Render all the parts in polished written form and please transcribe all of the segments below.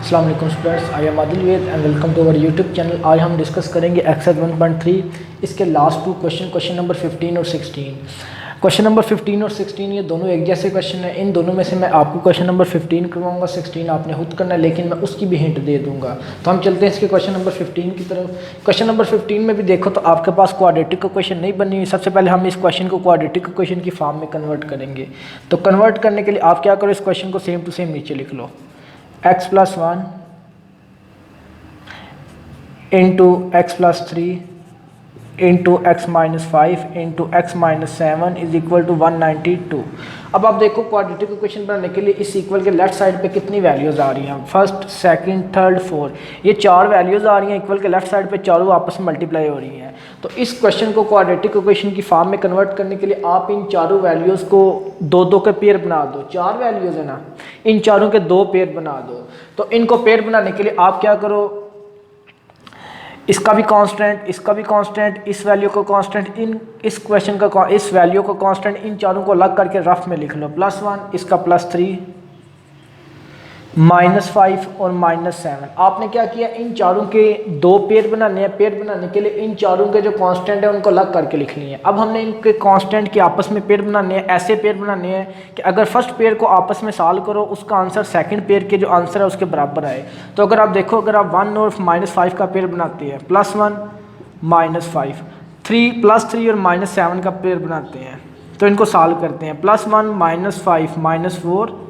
अस्सलाम वालेकुम students, I am Adil Ved and welcome to our YouTube channel. आज हम डिस्कस करेंगे एक्सरसाइज 1.3 इसके लास्ट टू क्वेश्चन नंबर 15 और 16। क्वेश्चन नंबर 15 और 16 ये दोनों एक जैसे क्वेश्चन है। इन दोनों में से मैं आपको क्वेश्चन नंबर 15 करवाऊंगा, 16 आपने खुद करना है, लेकिन मैं उसकी भी हिंट दे दूंगा। तो हम चलते हैं इसके क्वेश्चन नंबर 15 की तरफ। क्वेश्चन नंबर 15 में भी देखो तो आपके पास क्वाड्रेटिक का क्वेश्चन नहीं बनी हुई। सबसे पहले हम इस क्वेश्चन को क्वाड्रेटिक क्वेश्चन की फॉर्म में कन्वर्ट करेंगे। तो कन्वर्ट करने के लिए आप क्या करो, इस क्वेश्चन को सेम टू सेम नीचे लिख लो। x+1 into x+3 into x-5 into x-7 is equal to 192। अब आप देखो क्वाड्रेटिक इक्वेशन बनाने के लिए इस इक्वल के लेफ्ट साइड पे कितनी वैल्यूज़ आ रही हैं, फर्स्ट सेकंड थर्ड फोर, ये चार वैल्यूज़ आ रही हैं। इक्वल के लेफ्ट साइड पे चारों आपस में मल्टीप्लाई हो रही हैं। तो इस क्वेश्चन को क्वाड्रेटिक इक्वेशन की फॉर्म में कन्वर्ट करने के लिए आप इन चारों वैल्यूज़ को दो दो के पेयर बना दो। चार वैल्यूज़ है ना, इन चारों के दो पेयर बना दो। तो इनको पेयर बनाने के लिए आप क्या करो, इसका भी कांस्टेंट, इसका भी कांस्टेंट, इस वैल्यू को कांस्टेंट, इस क्वेश्चन का इस वैल्यू को कांस्टेंट, इन चारों को अलग करके रफ में लिख लो। +1 इसका +3 -5 और -7। आपने क्या किया, इन चारों के दो पेयर बनाने हैं। पेयर बनाने के लिए इन चारों के जो कांस्टेंट है उनको अलग करके लिख लिए। अब हमने इनके कांस्टेंट के आपस में पेयर बनाने हैं। ऐसे पेयर बनाने हैं कि अगर फर्स्ट पेयर को आपस में सॉल्व करो, उसका आंसर सेकंड पेयर के जो आंसर है उसके बराबर आए। तो अगर आप देखो, अगर आप 1 और -5 का पेयर बनाते हैं, +1 -5, 3 +3 और -7 का पेयर बनाते हैं, तो इनको सॉल्व करते हैं। +1 -5 -4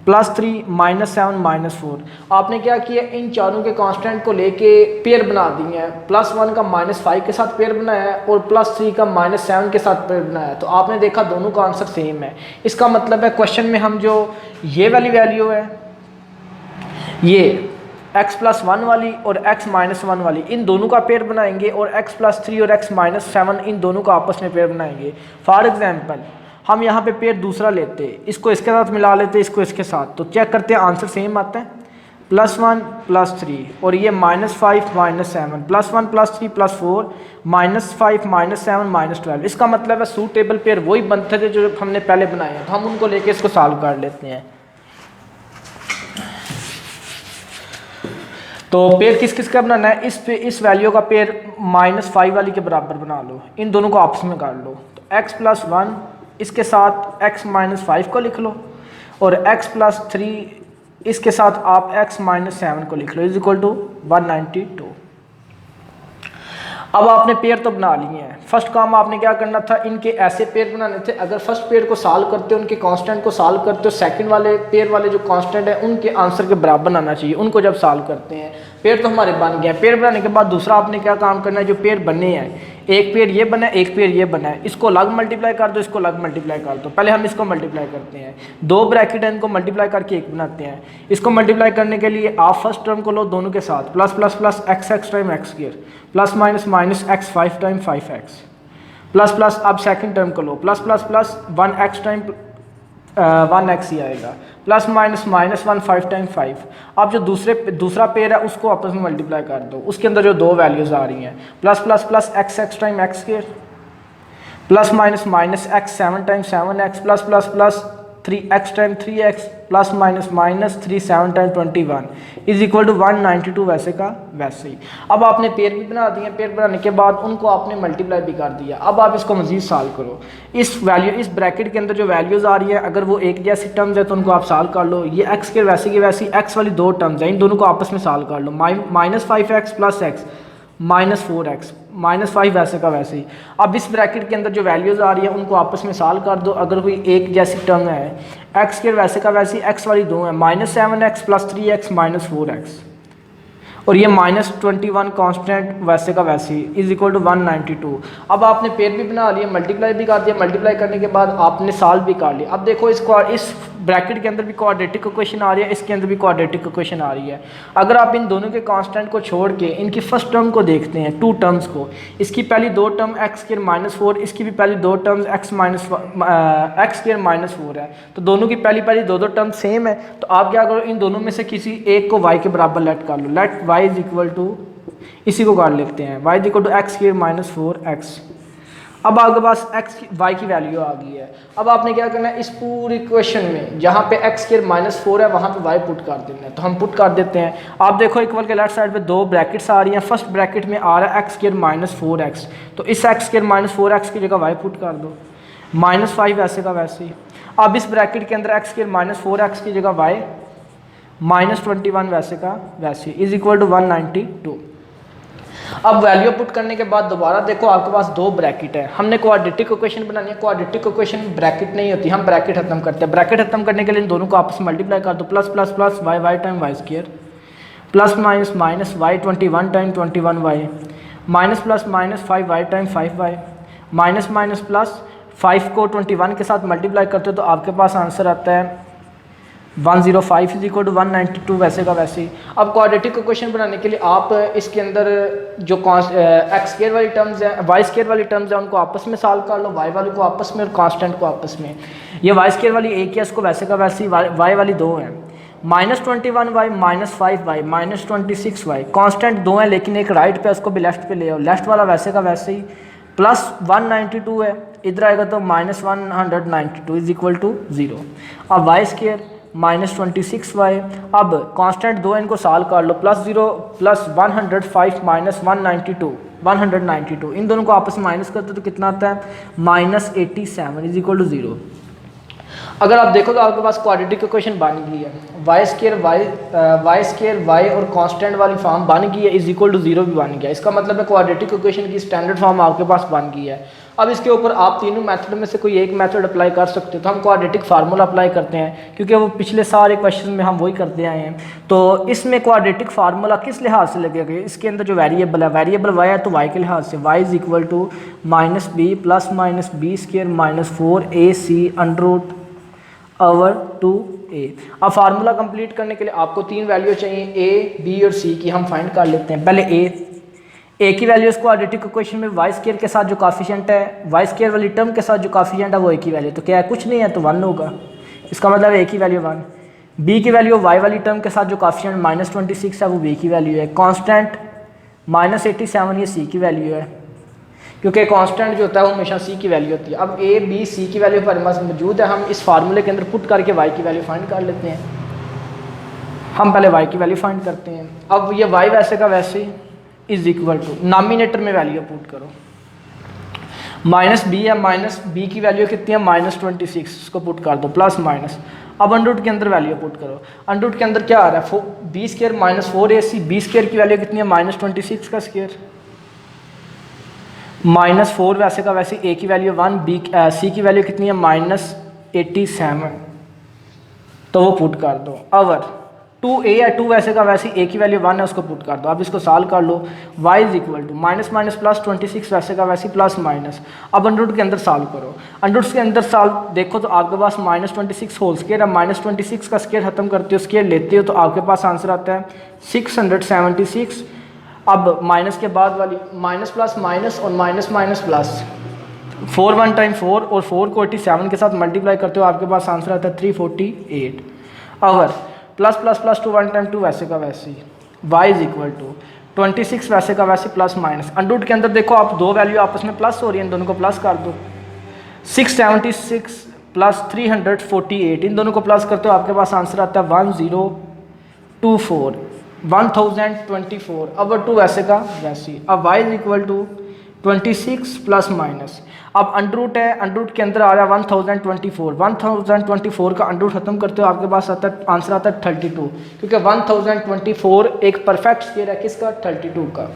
+3 -7 -4। आपने क्या किया, इन चारों के कांस्टेंट को लेके पेयर बना दिए हैं। +1 का -5 के साथ पेयर बनाया है और +3 का -7 के साथ पेयर बनाया है। तो आपने देखा दोनों का आंसर सेम है। इसका मतलब है क्वेश्चन में हम जो ये वाली वैल्यू है, ये x+1 वाली और x-1 वाली, इन दोनों का पेयर बनाएंगे और x+3 और x-7 इन दोनों का आपस में पेयर बनाएंगे। फॉर एग्जाम्पल हम यहाँ पे पेयर दूसरा लेते, इसको इसके साथ मिला लेते, इसको इसके साथ, तो चेक करते हैं आंसर सेम आता है। +1 +3 और ये -5 -7, +1 +3 +4 -5 -7 -12। इसका मतलब है सूटेबल पेयर वही बनते थे जो हमने पहले बनाए हैं। तो हम उनको लेके इसको सॉल्व कर लेते हैं। तो पेयर किस किस का बनाना है, इस वैल्यू का पेयर -5 वाली के बराबर बना लो, इन दोनों को आपस में कर लो। तो x+1 इसके साथ x-5 को लिख लो और x+3 इसके साथ आप x-7 को लिख लो, इज इक्वल टू 192। अब आपने पेयर तो बना लिए हैं। फर्स्ट काम आपने क्या करना था, इनके ऐसे पेयर बनाने थे। अगर फर्स्ट पेयर को सॉल्व करते हो, उनके कांस्टेंट को सॉल्व करते हो, सेकंड वाले पेयर वाले जो कांस्टेंट है उनके आंसर के बराबर आना चाहिए। उनको जब सॉल्व करते हैं, पेयर तो हमारे बन गए। पेयर बनाने के बाद दूसरा आपने क्या काम करना है, जो पेयर बने हैं, एक पेयर ये बना है, एक पेयर ये बना है, इसको अलग मल्टीप्लाई कर दो, इसको अलग मल्टीप्लाई कर दो। पहले हम इसको मल्टीप्लाई करते हैं, दो ब्रैकेट है, इनको मल्टीप्लाई करके एक बनाते हैं। इसको मल्टीप्लाई करने के लिए आप फर्स्ट टर्म को लो दोनों के साथ, +++ x time x², +- x5 time 5x, ++ अब सेकंड टर्म को लो, +++ 1x टाइम 1x ही आएगा, +- 5 टाइम 5। अब जो दूसरा पेयर है उसको आपस में मल्टीप्लाई कर दो, उसके अंदर जो दो वैल्यूज़ आ रही हैं, +++ x time x², +- x7 time 7x, +++ 3x time 3x, +- 3 7 time 21 is equal to 192। वैसे का वैसे ही। अब आपने पेयर भी बना दिए। पेयर बनाने के बाद उनको आपने मल्टीप्लाई भी कर दिया। अब आप इसको मजीद सॉल्व करो। इस ब्रैकेट के अंदर जो वैल्यूज़ आ रही है, अगर वो एक जैसी टर्म्स है तो उनको आप सॉल्व कर लो। ये x के वैसी की वैसी x वाली दो टर्म्स हैं, इन दोनों को आपस में सॉल्व कर लो। -5x + x -4x, -5 वैसे का वैसे ही। अब इस ब्रैकेट के अंदर जो वैल्यूज़ आ रही है उनको आपस में सॉल्व कर दो। अगर कोई एक जैसी टर्म है, x के वैसे का वैसे x वाली दो है, -7x + 3x -4x और ये -21 कांस्टेंट वैसे का वैसे ही इज इक्वल टू 192। अब आपने पेयर भी बना लिया, मल्टीप्लाई भी कर दिया। मल्टीप्लाई करने के बाद आपने सॉल्व भी कर लिया। अब देखो इस ब्रैकेट के अंदर भी क्वाड्रेटिक इक्वेशन आ रही है, इसके अंदर भी क्वाड्रेटिक इक्वेशन आ रही है। अगर आप इन दोनों के कांस्टेंट को छोड़ के इनकी फर्स्ट टर्म को देखते हैं, टू टर्म्स को, इसकी पहली दो टर्म x² -4, इसकी भी पहली दो टर्म्स x² -4 है। तो दोनों की पहली दो टर्म सेम है। तो आप क्या करो, इन दोनों में से किसी एक को y के बराबर लेट कर लो। Let y is equal to, इसी को कर लेते हैं, y is equal to x² -4x। अब आपके पास एक्स वाई की वैल्यू आ गई है। अब आपने क्या करना है, इस पूरी क्वेश्चन में जहाँ पे एक्स स्क्वायर माइनस 4 है वहाँ पे वाई पुट कर देना है। तो हम पुट कर देते हैं। आप देखो इक्वल के लेफ्ट साइड पे दो ब्रैकेट्स आ रही हैं। फर्स्ट ब्रैकेट में आ रहा है एक्स स्क्वायर माइनस 4x, तो इस एक्स स्क्वायर माइनस 4x की जगह वाई पुट कर दो, -5 वैसे का वैसे ही। अब इस ब्रैकेट के अंदर एक्स स्क्वायर माइनस 4x की जगह वाई -21 वैसे का वैसे इज इक्वल टू 192। अब वैल्यू पुट करने के बाद दोबारा देखो आपके पास दो ब्रैकेट है। हमने क्वाड्रेटिक इक्वेशन बनानी है। क्वाड्रेटिक इक्वेशन ब्रैकेट नहीं होती, हम ब्रैकेट खत्म करते हैं। ब्रैकेट खत्म करने के लिए इन दोनों को आपस में मल्टीप्लाई कर दो, plus plus plus y y time y square, plus minus minus y 21 time 21 y, minus plus minus 5 y time 5 y, minus minus plus 5 को 21 के साथ मल्टीप्लाई करते हो तो आपके पास आंसर आता है 105 इज इक्वल टू 192 वैसे का वैसे ही। अब क्वाड्रेटिक इक्वेशन बनाने के लिए आप इसके अंदर जो एक्स स्क्वायर वाली टर्म्स है, वाई स्क्वायर वाली टर्म्स है, उनको आपस में सॉल्व कर लो, वाई वाली को आपस में और कांस्टेंट को आपस में। ये वाई स्क्वायर वाली एक है, इसको वैसे का वैसे ही, वाई वाली दो है, -21 वाई -5 वाई -26 वाई। कांस्टेंट दो है लेकिन एक राइट पे, उसको भी लेफ्ट पे ले आओ, लेफ्ट वाला वैसे का वैसे ही, प्लस 192 है, इधर आएगा तो -192 इज इक्वल टू 0। अब वाई स्क्वायर -26 वाई, अब कांस्टेंट दो है, इनको सॉल्व कर लो, +0 प्लस 105 माइनस 192 इन दोनों को आपस में माइनस करते तो कितना आता है -87 इज इक्वल टू 0। अगर आप देखो तो आपके पास क्वाड्रेटिक इक्वेशन बन गई है, वाई स्क्वायर वाई और कांस्टेंट वाली फॉर्म बन गई है, इज इक्वल टू 0 भी बन गया। इसका मतलब है क्वाड्रेटिक इक्वेशन की स्टैंडर्ड फॉर्म आपके पास बन गई है। अब इसके ऊपर आप तीनों मेथड में से कोई एक मेथड अप्लाई कर सकते हो। तो हम क्वाड्रेटिक फार्मूला अप्लाई करते हैं क्योंकि वो पिछले सारे क्वेश्चन में हम वही करते आए हैं। तो इसमें क्वाड्रेटिक फार्मूला किस लिहाज से लगेगा, इसके अंदर जो वेरिएबल है, वेरिएबल वाई है तो वाई के लिहाज से y is equal to -b plus minus B square -4ac under over 2a। अब फार्मूला कंप्लीट करने के लिए आपको तीन वैल्यू चाहिए, a, b और c की। हम फाइंड कर लेते हैं। पहले a की वैल्यू इस क्वाड्रेटिक इक्वेशन में वाई स्क्वायर के साथ जो काफिशिएंट है, वाई स्क्वायर वाली टर्म के साथ जो काफिशिएंट है वो a की वैल्यू, तो क्या है कुछ नहीं है तो 1 होगा, इसका मतलब a की वैल्यू 1। b की वैल्यू वाई वाली टर्म के साथ जो काफिशिएंट -26 है वो b की वैल्यू है। कांस्टेंट -87 ये c की वैल्यू है, क्योंकि कांस्टेंट जो होता है वो हमेशा c की वैल्यू होती है। अब a b c की वैल्यू हमारे पास मौजूद है, हम इस फार्मूले के अंदर पुट करके y की वैल्यू फाइंड कर लेते हैं। हम पहले y की वैल्यू फाइंड करते हैं। अब ये y वैसे का वैसे इज इक्वल टू, नॉमिनेटर में वैल्यू पुट करो, -b है, -b की वैल्यू कितनी है -26, इसको पुट कर दो, प्लस माइनस। अब अंडर के अंदर वैल्यू पुट करो, अंडर के अंदर क्या आ रहा है, b square -4ac, b square की वैल्यू कितनी है -26 का स्क्वायर, -4 वैसे का वैसे, a की वैल्यू 1, c की वैल्यू कितनी है -87, तो वो पुट कर दो। अवर 2a है, 2 वैसे का वैसे, a की वैल्यू 1 है, उसको पुट कर दो। अब इसको सॉल्व कर लो, y is equal to minus minus plus 26 वैसे का वैसे प्लस माइनस। अब अंडर के अंदर सॉल्व करो, अंडर के अंदर सॉल्व देखो तो आपके पास -26 होल स्क्वायर है, -26 का स्क्वायर खत्म करते हो, स्क्वायर लेते हो तो आपके पास आंसर आता है 676। अब माइनस के बाद वाली माइनस प्लस माइनस और माइनस माइनस प्लस, 4 1 टाइम 4 और 4 को 87 के साथ मल्टीप्लाई करते हो आपके पास आंसर आता है 348। अवर प्लस प्लस प्लस 2 1 टाइम 2 वैसे का वैसे, y इज इक्वल टू 26 वैसे का वैसे प्लस माइनस। अंडर के अंदर देखो आप दो वैल्यू आपस में प्लस हो रही है, इन दोनों को प्लस कर दो, 676 प्लस 348, इन दोनों को प्लस करते हो आपके पास आंसर आता है 1024। अब 2 वैसे का वैसे। अब y is equal to 26 plus minus. अब अंडरूट है, अंडरूट के अंदर आ रहा है 1024 का अंडरूट खत्म करते हो आपके पास आता है आंसर आता है 32, क्योंकि 1024 एक परफेक्ट स्क्वायर है किसका, 32 का।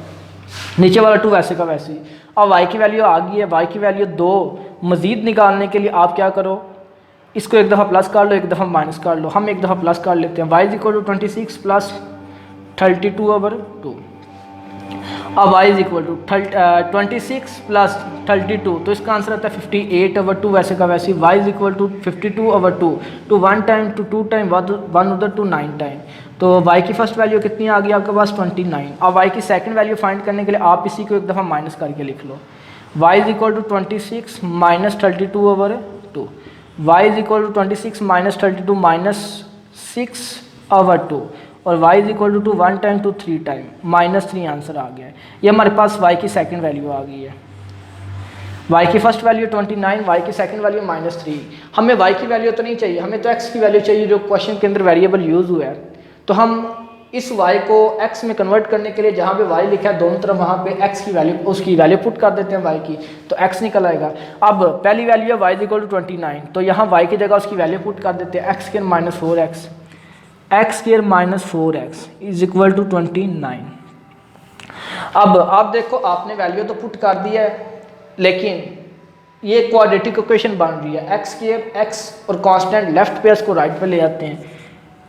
नीचे वाला 2 वैसे का वैसे। अब y की वैल्यू आ गई है, y की वैल्यू 2 मजीद निकालने के लिए आप क्या करो, इसको एक दफ़ा प्लस कर लो, एक दफ़ा माइनस कर लो। हम एक दफ़ा प्लस कर लेते हैं, y is equal to 26 plus 32 over 2। अब y is equal to 26 plus 32, तो इसका आंसर आता है 58 ओवर 2 वैसे का वैसे। y is equal to 52 over 2, two 1 time two 2 time 1 उधर टू 9 टाइम, तो y की फर्स्ट वैल्यू कितनी आ गई आपके पास 29। अब y की सेकंड वैल्यू फाइंड करने के लिए आप इसी को एक दफ़ा माइनस करके लिख लो, y is equal to 26 minus 32 over 2, y is equal to 26 minus 32 minus 6 over 2, और y is equal to 1 time two 3 time -3 answer आ गया है। ये हमारे पास y की सेकंड वैल्यू आ गई है। y की फर्स्ट वैल्यू 29, y की सेकंड वैल्यू -3। हमें y की वैल्यू तो नहीं चाहिए, हमें तो x की वैल्यू चाहिए जो क्वेश्चन के अंदर वेरिएबल यूज़ हुआ है। तो हम इस y को x में कन्वर्ट करने के लिए जहाँ पे y लिखा है दोनों तरफ वहाँ पे x की वैल्यू, उसकी वैल्यू पुट कर देते हैं y की, तो x निकल आएगा। अब पहली वैल्यू है y इक्वल टू 29, तो यहाँ y की जगह उसकी वैल्यू पुट कर देते हैं x² - 4x, x² - 4x is equal to 29। अब आप देखो आपने वैल्यू तो पुट कर दिया है, लेकिन ये क्वाड्रेटिक इक्वेशन बन रही है। x² और कांस्टेंट लेफ्ट पे इसको राइट पे ले आते हैं,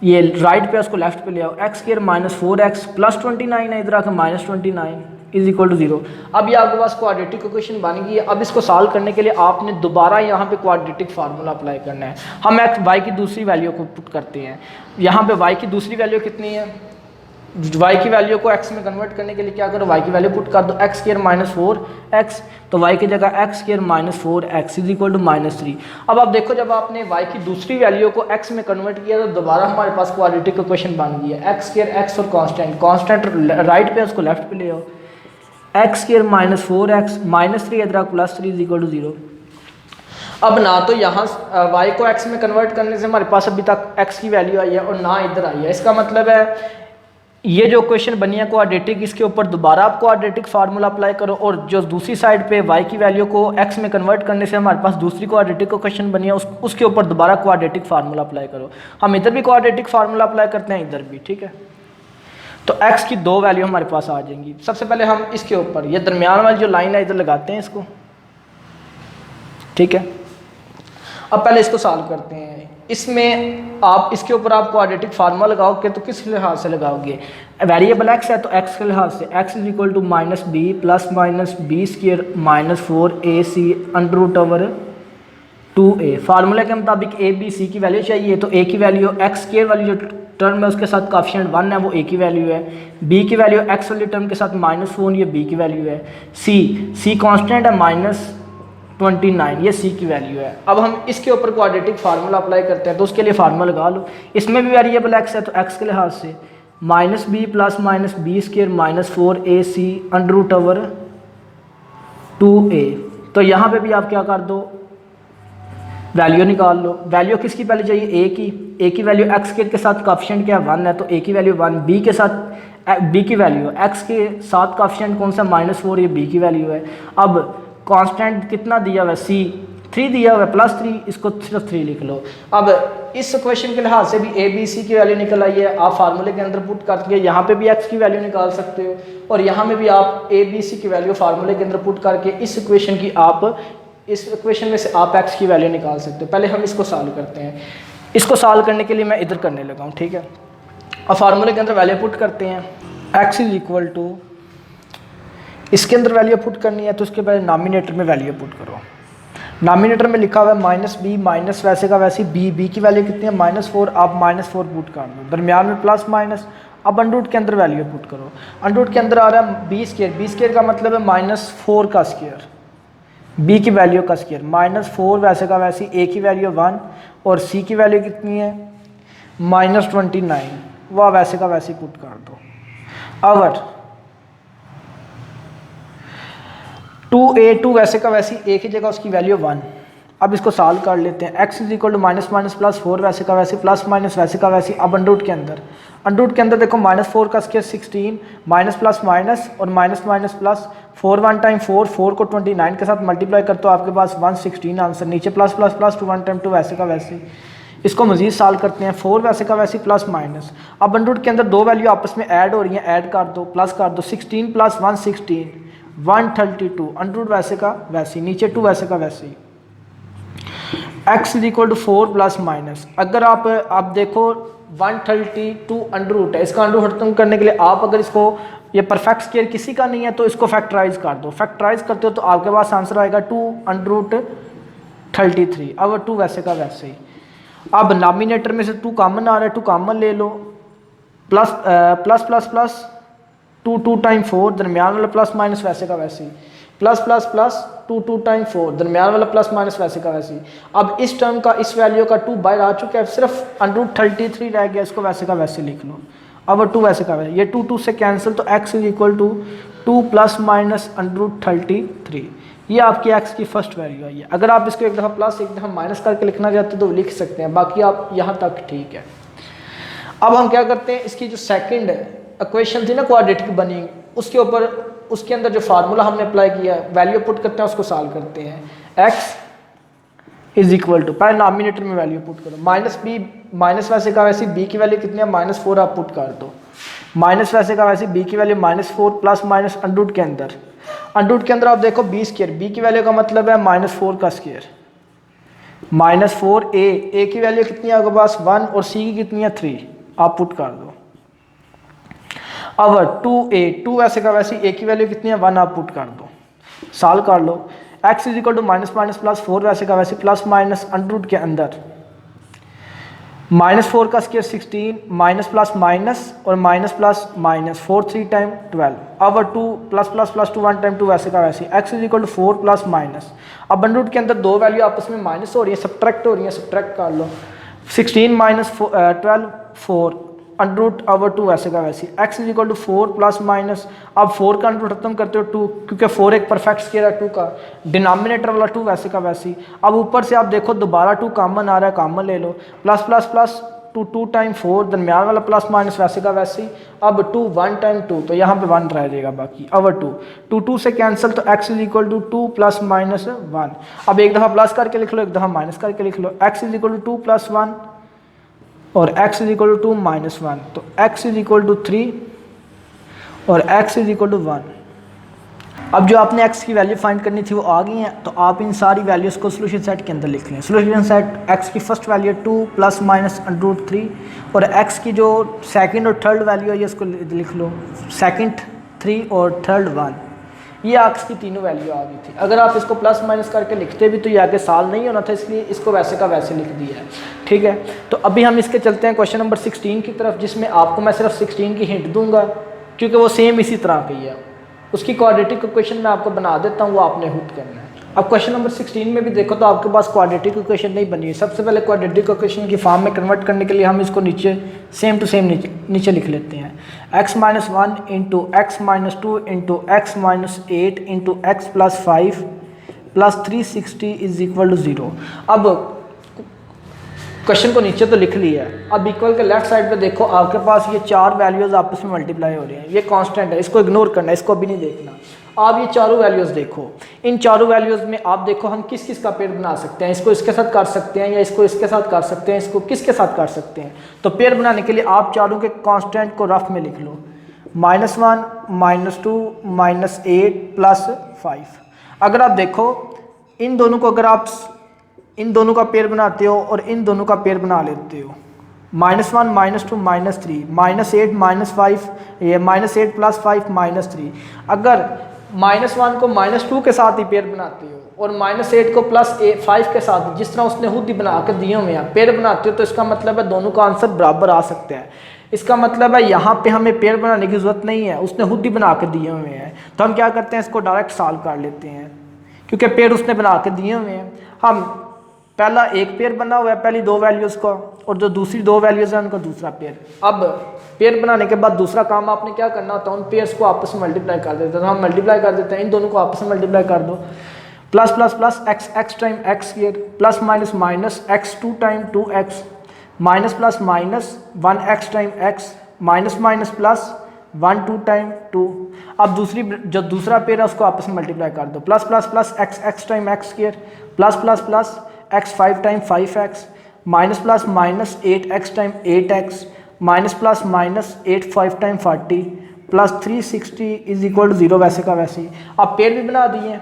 ये राइट पे उसको लेफ्ट पे ले आओ, x² - 4x प्लस 29 है, इधर आकर -29 इज इक्वल टू 0। अब ये आपके पास क्वाड्रेटिक इक्वेशन बन गई है। अब इसको सॉल्व करने के लिए आपने दोबारा यहाँ पे क्वाड्रेटिक फार्मूला अप्लाई करना है। हम y की दूसरी वैल्यू को पुट करते हैं, यहाँ पे y की दूसरी वैल्यू कितनी है, y की वैल्यू को x में कन्वर्ट करने के लिए क्या करो, y की वैल्यू पुट कर दो, x² - 4x, तो y की जगह x² - 4x is equal to -3। अब आप देखो जब आपने y की दूसरी वैल्यू को x में कन्वर्ट किया तो दोबारा हमारे पास क्वाड्रेटिक इक्वेशन बन गई है। x² और कांस्टेंट राइट पे उसको लेफ्ट पे ले आओ, x² - 4x -3 इधर +3 इज इक्वल टू 0। अब ना तो यहाँ y को x में कन्वर्ट करने से हमारे पास अभी तक x की वैल्यू आई है और ना इधर आई है। इसका मतलब है ये जो क्वेश्चन बनी है क्वाड्रेटिक, इसके ऊपर दोबारा आप क्वाड्रेटिक फार्मूला अप्लाई करो, और जो दूसरी साइड पे y की वैल्यू को x में कन्वर्ट करने से हमारे पास दूसरी क्वाड्रेटिक क्वेश्चन बनी है, उसके ऊपर दोबारा क्वाड्रेटिक फार्मूला अप्लाई करो। हम इधर भी क्वाड्रेटिक फार्मूला अप्लाई करते हैं, इधर भी, ठीक है। तो x की दो वैल्यू हमारे पास आ जाएंगी। सबसे पहले हम इसके ऊपर ये दरमियान वाली जो लाइन है इधर लगाते हैं इसको, ठीक है। अब पहले इसको सॉल्व करते हैं। इसमें आप इसके ऊपर आप क्वाड्रेटिक फार्मूला लगाओगे तो किस लिहाज से लगाओगे, वेरिएबल x है तो x के लिहाज से x is equal to -b plus -b² - 4ac √2a। फार्मूले के मुताबिक a b c की वैल्यू चाहिए, तो a की वैल्यू x² वाली जो टर्म है उसके साथ काफिशिएंट 1 है वो a की वैल्यू है, b की वैल्यू x वाली टर्म के साथ -4 ये b की वैल्यू है, c कांस्टेंट है -29 ये c की वैल्यू है। अब हम इसके ऊपर क्वाड्रेटिक फार्मूला अप्लाई करते हैं, तो उसके लिए फार्मूला लगा लो। इसमें भी वेरिएबल x है तो x के लिहाज से -b plus -b² - 4ac √2a। तो यहाँ पे भी आप क्या कर दो, वैल्यू निकाल लो। वैल्यू किसकी पहले चाहिए, a की वैल्यू x² के साथ काफिशिएंट क्या है 1 है, तो a की वैल्यू 1, b के साथ b की वैल्यू x के साथ काफिशिएंट कौन सा -4 ये b की वैल्यू है। अब कांस्टेंट कितना दिया हुआ है, c 3 दिया हुआ है +3, इसको सिर्फ 3 लिख लो। अब इस क्वेश्चन के लिहाज से भी a b c की वैल्यू निकल आई है, आप फार्मूले के अंदर पुट करके यहाँ पे भी x की वैल्यू निकाल सकते हो, और यहाँ में भी आप a b c की वैल्यू फार्मूले के अंदर पुट करके इस इक्वेशन की आप इस इक्वेशन में से आप x की वैल्यू निकाल सकते हो। पहले हम इसको सॉल्व करते हैं। इसको सॉल्व करने के लिए मैं इधर करने लगा हूँ, ठीक है। अब फार्मूले के अंदर वैल्यू पुट करते हैं, x इज इक्वल टू, इसके अंदर वैल्यू पुट करनी है तो उसके पहले नामिनेटर में वैल्यू पुट करो। नामिनेटर में लिखा हुआ है -b माइनस वैसे का वैसे b की वैल्यू कितनी है -4, आप -4 पुट कर दो, दरमियान में प्लस माइनस। अब अंडरूट के अंदर वैल्यू पुट करो, अंडरूट के अंदर आ रहा है b² का मतलब है -4 का स्क्वायर, b की वैल्यू का स्क्वायर, -4 वैसे का वैसे, a की वैल्यू 1 और c की वैल्यू कितनी है -29, वह वैसे का वैसे पुट कर दो। अगर 2a वैसे का वैसे, a की जगह उसकी वैल्यू 1। अब इसको सॉल्व कर लेते हैं, x इज इक्वल टू -+ वैसे का वैसे प्लस माइनस वैसे का वैसे। अब अंडरूट के अंदर देखो -4 का स्क्वायर 16, माइनस प्लस माइनस और माइनस माइनस प्लस, 4 1 टाइम 4 को 29 के साथ मल्टीप्लाई करते हो आपके पास 116 आंसर, नीचे प्लस प्लस प्लस 2 1 टाइम 2 वैसे का वैसे। इसको मजीद सॉल्व करते हैं, 4 वैसे का वैसे प्लस माइनस। अब अंडरूट के अंदर दो वैल्यू आपस में ऐड हो रही हैं, ऐड कर दो, प्लस कर दो, 16 + 116 132, अंडरूट वैसे का वैसे, नीचे 2 वैसे का वैसे। x is equal to 4 plus minus, अगर आप देखो 132 अंडरूट है, इसका अंडरूट खत्म करने के लिए आप अगर इसको, ये परफेक्ट स्क्वायर किसी का नहीं है तो इसको फैक्टराइज कर दो। फैक्टराइज करते हो तो आपके पास आंसर आएगा 2√33। अब 2 वैसे का वैसे ही। अब नॉमिनेटर में से 2 कॉमन आ रहा है, 2 कॉमन ले लो, plus plus plus plus 2 time 4, दरमियान वाला प्लस माइनस वैसे का वैसे ही, प्लस प्लस प्लस 2 टाइम 4, दरमियान वाला प्लस माइनस वैसे का वैसे ही। अब इस टर्म का, इस वैल्यू का 2 बाहर आ चुका है, सिर्फ √33 रह गया, इसको वैसे का वैसे लिख लो। अब 2 वैसे का वैसे, ये 2 से कैंसिल, तो x इज इक्वल टू 2 + -√33। ये आपकी एक्स की फर्स्ट वैल्यू आई है। अगर आप इसको एक दफ़ा प्लस एक दफ़ा माइनस करके लिखना चाहते तो लिख सकते हैं, बाकी आप यहाँ तक ठीक है। अब हम क्या करते हैं, इसकी जो सेकंड इक्वेशन थी ना क्वाड्रेटिक बनी, उसके ऊपर उसके अंदर जो फार्मूला हमने अप्लाई किया वैल्यू पुट करते हैं, उसको सॉल्व करते हैं। एक्स इज इक्वल टू, पहले नॉमिनेटर में वैल्यू पुट करो, माइनस बी, माइनस वैसे का वैसे बी की वैल्यू कितनी है -4 आप पुट कर दो, माइनस वैसे का वैसे बी की वैल्यू -4 प्लस माइनस अंडरूट के अंदर, अंडरूट के अंदर आप देखो बी स्क्वायर, बी की वैल्यू का मतलब है -4 का स्क्वायर, -4 ए की वैल्यू कितनी है आपके पास 1 और सी की कितनी है 3, आप पुट कर दो। अब 2a, 2 वैसे का वैसे ए की वैल्यू कितनी है 1, आप पुट कर दो, सॉल्व कर लो। x is equal to minus minus plus 4 वैसे का वैसे प्लस माइनस अंडरूट के अंदर -4 का स्क्वायर 16 माइनस प्लस माइनस और माइनस प्लस माइनस 4 3 टाइम 12, अब 2 प्लस प्लस प्लस 2 1 टाइम 2 वैसे का वैसे x is equal to 4 plus minus, अब अंडरूट के अंदर दो वैल्यू आपस में माइनस हो रही है, सब्ट्रैक्ट हो रही है, सब्ट्रैक्ट कर लो, 16 माइनस 12 4 अंडरूट ओवर 2 वैसे का वैसे, x is equal to 4 plus minus, अब 4 का अंडरूट खत्म करते हो 2, क्योंकि 4 एक परफेक्ट स्क्वायर है 2 का, डिनोमिनेटर वाला 2 वैसे का वैसे, अब ऊपर से आप देखो दोबारा 2 कॉमन आ रहा है, कॉमन ले लो, प्लस प्लस प्लस 2 टाइम 4 दरमियान वाला प्लस माइनस वैसे का वैसे, अब 2 1 टाइम 2 तो यहाँ पे 1 रह जाएगा बाकी, ओवर 2 2 से कैंसिल, तो x is equal to 2 plus minus 1, अब एक दफ़ा प्लस करके लिख लो एक दफ़ा माइनस करके लिख लो, x is equal to 2 plus 1 और x is equal to 2 minus 1, तो x इज इक्वल टू 3 और x इज इक्वल टू 1। अब जो आपने x की वैल्यू फाइंड करनी थी वो आ गई हैं, तो आप इन सारी वैल्यूज़ को सोल्यूशन सेट के अंदर लिख लें। सोल्यूशन सेट x की first value 2 plus minus under root 3 और x की जो सेकंड और थर्ड वैल्यू है ये इसको लिख लो, सेकंड 3 और थर्ड 1, ये x की तीनों वैल्यू आ गई थी। अगर आप इसको प्लस माइनस करके लिखते भी तो ये आगे साल नहीं होना था, इसलिए इसको वैसे का वैसे लिख दिया है, ठीक है। तो अभी हम इसके चलते हैं क्वेश्चन नंबर 16 की तरफ, जिसमें आपको मैं सिर्फ 16 की हिंट दूंगा क्योंकि वो सेम इसी तरह की है, उसकी क्वाड्रेटिक इक्वेशन मैं आपको बना देता हूँ, वो आपने खुद करना है। अब क्वेश्चन नंबर 16 में भी देखो तो आपके पास क्वाड्रेटिक इक्वेशन नहीं बनी है। सबसे पहले क्वाड्रेटिक इक्वेशन की फॉर्म में कन्वर्ट करने के लिए हम इसको नीचे सेम टू सेम नीचे लिख लेते हैं, x minus 1 into x minus 2 into x minus 8 into x plus 5 plus 360 is equal to 0। अब क्वेश्चन को नीचे तो लिख लिया है, अब इक्वल के लेफ्ट साइड पे देखो आपके पास ये चार वैल्यूज़ आपस में मल्टीप्लाई हो रही हैं, ये कांस्टेंट है, इसको इग्नोर करना है, इसको अभी नहीं देखना। आप ये चारों वैल्यूज़ देखो, इन चारों वैल्यूज़ में आप देखो हम किस किस का पेयर बना सकते हैं, इसको इसके साथ कर सकते हैं या इसको इसके साथ कर सकते हैं, इसको किसके साथ कर सकते हैं। तो पेयर बनाने के लिए आप चारों के कांस्टेंट को रफ में लिख लो, -1 -2 -8 प्लस 5। अगर आप देखो इन दोनों को, अगर आप इन दोनों का पेयर बनाते हो और इन दोनों का पेयर बना लेते हो, -1 -2 -3 -8 -5, ये -8 प्लस 5 -3। अगर -1 को -2 के साथ ही पेयर बनाते हो और -8 को +5 के साथ, जिस तरह उसने खुद ही बना के दिए हुए हैं, पेयर बनाते हो, तो इसका मतलब है दोनों का आंसर बराबर आ सकते हैं। इसका मतलब है यहाँ पे हमें पेयर बनाने की ज़रूरत नहीं है, उसने खुद ही बना के दिए हुए हैं। तो हम क्या करते हैं, इसको डायरेक्ट सॉल्व कर लेते हैं, क्योंकि पेयर उसने बना के दिए हुए हैं। हम पहला एक पेयर बना हुआ है पहली दो वैल्यूज़ का, और जो दूसरी दो वैल्यूज़ हैं उनका दूसरा पेयर। अब पेयर बनाने के बाद दूसरा काम आपने क्या करना होता है, उन पेयर्स को आपस में मल्टीप्लाई कर देते हैं। तो हम मल्टीप्लाई कर देते हैं, इन दोनों को आपस में मल्टीप्लाई कर दो, plus plus plus x time x square plus minus minus x 2 time 2x minus plus minus 1x time x minus minus plus 1 2 time 2। अब दूसरी जो दूसरा पेयर है उसको आपस में मल्टीप्लाई कर दो, plus plus plus x time x square plus plus plus x 5 time 5x minus plus minus 8x time 8x minus plus minus 8 5 time 40 plus 360 is equal to 0 वैसे का वैसे ही। अब पेयर भी बना दिए,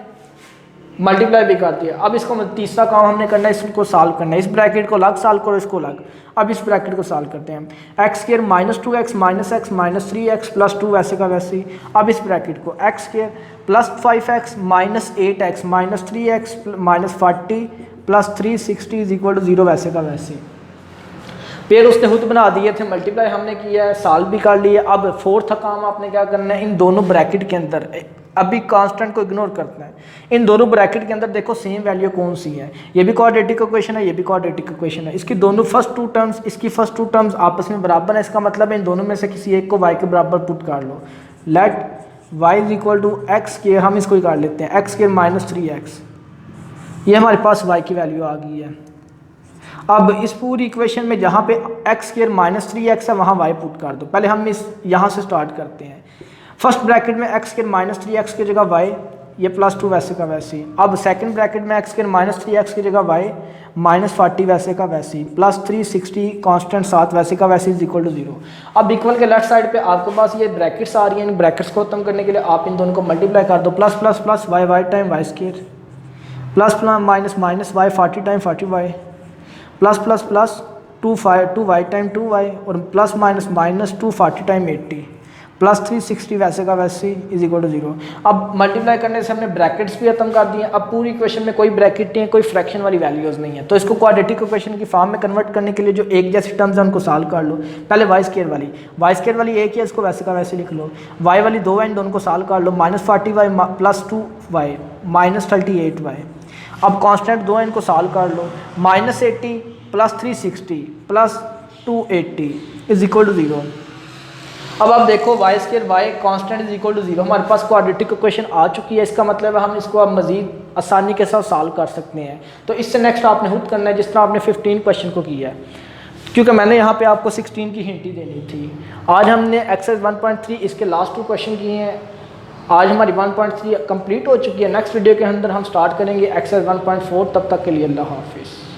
मल्टीप्लाई भी कर दिया। अब इसको तीसरा काम हमने करना है, इसको सॉल्व करना है। इस ब्रैकेट को अलग सॉल्व करो, इसको अलग। अब इस ब्रैकेट को सॉल्व करते हैं, x square -2x -x -3x plus 2 वैसे का वैसे ही। अब इस ब्रैकेट को x square plus 5x -8x -3x -40 plus 360 is equal to 0 वैसे का वैसे। पेयर उसने खुद बना दिए थे, मल्टीप्लाई हमने किया है, सॉल्व भी कर लिया। अब फोर्थ काम आपने क्या करना है, इन दोनों ब्रैकेट के अंदर अभी कांस्टेंट को इग्नोर करना है। इन दोनों ब्रैकेट के अंदर देखो सेम वैल्यू कौन सी है, ये भी क्वाड्रेटिक इक्वेशन है, ये भी क्वाड्रेटिक इक्वेशन है। इसकी दोनों फर्स्ट टू टर्म्स, इसकी फर्स्ट टू टर्म्स आपस में बराबर है। इसका मतलब है इन दोनों में से किसी एक को y के बराबर पुट कर लो। Let y is equal to x के, हम इसको ही कर लेते हैं एक्स के माइनस 3x, ये हमारे पास y की वैल्यू आ गई है। अब इस पूरी इक्वेशन में जहाँ पे एक्स स्क्र माइनस 3x है वहाँ y पुट कर दो। पहले हम इस यहाँ से स्टार्ट करते हैं। फर्स्ट ब्रैकेट में एक्स स्क्र माइनस 3x की जगह y, ये +2 वैसे का वैसे ही। अब सेकंड ब्रैकेट में एक्स स्क्र माइनस 3x की जगह y माइनस 40 वैसे का वैसे ही, प्लस 360 कांस्टेंट 7 वैसे का वैसे इज इक्वल टू 0। अब इक्वल के लेफ्ट साइड पे आपके पास ये ब्रैकेट्स आ रही हैं, इन ब्रैकेट्स को खत्म करने के लिए आप इन दोनों को मल्टीप्लाई कर दो, plus plus plus y time y square, plus plus minus minus y 40 time 40y, plus plus plus 2y time 2y, और plus minus minus 240 time 80, plus 360 वैसे का वैसे इज इक्वल टू 0। अब मल्टीप्लाई करने से हमने ब्रैकेट्स भी खत्म कर दिए। अब पूरी इक्वेशन में कोई ब्रैकेट नहीं है, कोई फ्रैक्शन वाली वैल्यूज़ नहीं है, तो इसको क्वाड्रेटिक इक्वेशन की फॉर्म में कन्वर्ट करने के लिए जो एक जैसी टर्म्स हैं उनको सॉल्व कर लो। पहले वाई स्क्र वाली एक ही है, इसको वैसे का वैसे लिख लो। वाई वाली 2 है, इन दोनों को सॉल्व कर लो, minus 40y plus 2y minus 38y। अब कांस्टेंट 2 है, इनको सॉल्व कर लो, minus 80 plus 360 plus 280 is equal to 0। अब आप देखो y square y constant is equal to 0, हमारे पास क्वाड्रेटिक इक्वेशन आ चुकी है। इसका मतलब है हम इसको अब मजीद आसानी के साथ सॉल्व कर सकते हैं। तो इससे नेक्स्ट आपने खुद करना है जिस तरह आपने 15 क्वेश्चन को किया है, क्योंकि मैंने यहाँ पे आपको 16 की हिंट ही देनी थी। आज हमने एक्सरसाइज 1.3 इसके लास्ट 2 क्वेश्चन किए हैं। आज हमारी 1.3 कंप्लीट हो चुकी है। नेक्स्ट वीडियो के अंदर हम स्टार्ट करेंगे एक्सरसाइज 1.4। तब तक के लिए अल्लाह हाफिज़।